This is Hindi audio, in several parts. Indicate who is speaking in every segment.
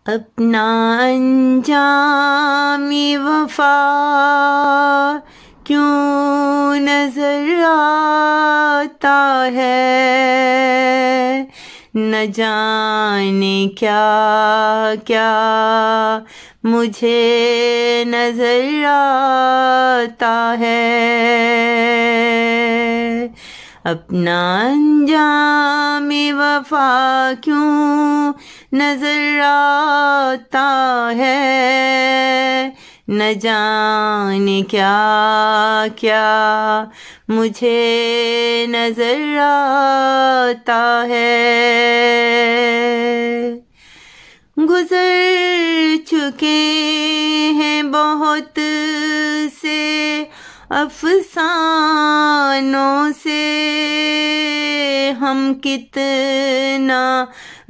Speaker 1: अपना अंजामी वफा क्यों नजर आता है, न जाने क्या क्या मुझे नजर आता है। अपना अंजामी वफा क्यों नजर आता है, न जाने क्या क्या मुझे नजर आता है। गुजर चुके हैं बहुत से अफसानों से, हम कितना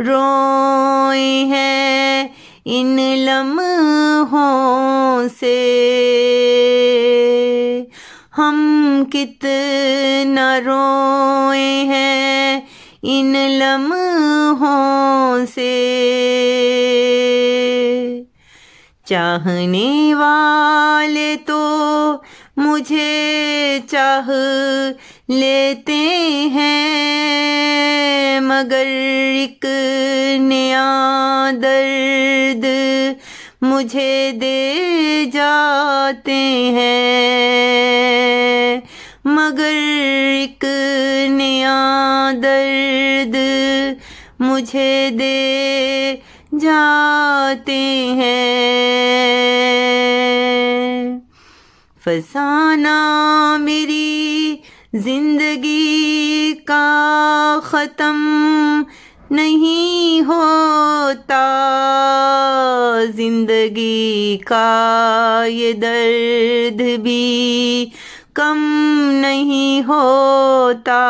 Speaker 1: रोए हैं इन लम्हों से, हम कितना रोए हैं इन लम्हों से। चाहने वाले तो मुझे चाह लेते हैं, मगर एक नया दर्द मुझे दे जाते हैं, मगर एक नया दर्द मुझे दे जाते हैं। फसाना मेरी जिंदगी का ख़त्म नहीं होता, जिंदगी का ये दर्द भी कम नहीं होता।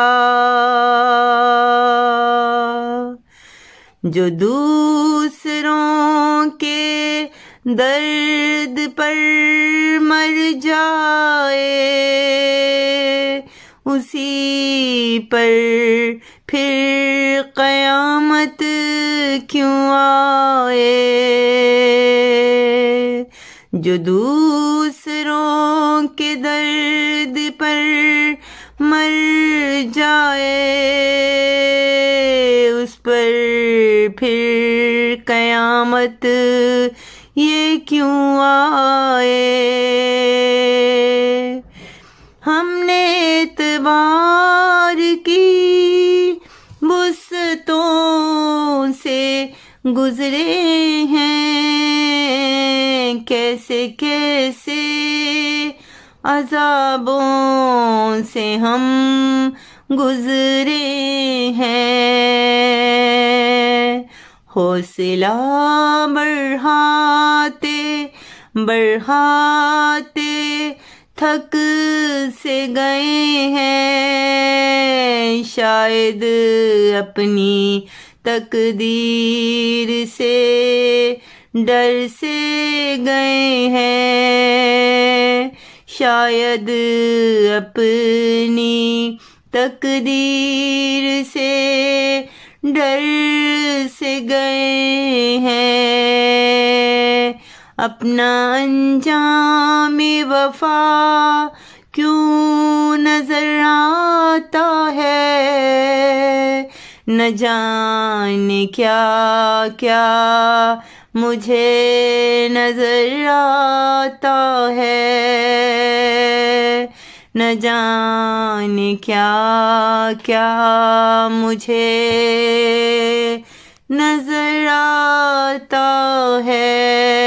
Speaker 1: जो दूसरों के दर्द पर मर जाए, उसी पर फिर क़यामत क्यों आए। जो दूसरों के दर्द पर मर जाए, उस पर फिर क़यामत ये क्यों आए। हमने एतबार की वुसअतों से गुजरे हैं, कैसे कैसे अज़ाबों से हम गुजरे हैं। हौसला बढ़ाते बढ़ाते थक से गए हैं, शायद अपनी तकदीर से डर से गए हैं, शायद अपनी तकदीर से डर से गए हैं। अपना अंजामे वफा क्यों नजर आता है, न जाने क्या क्या मुझे नजर आता है, न जाने क्या क्या मुझे नजर आता है।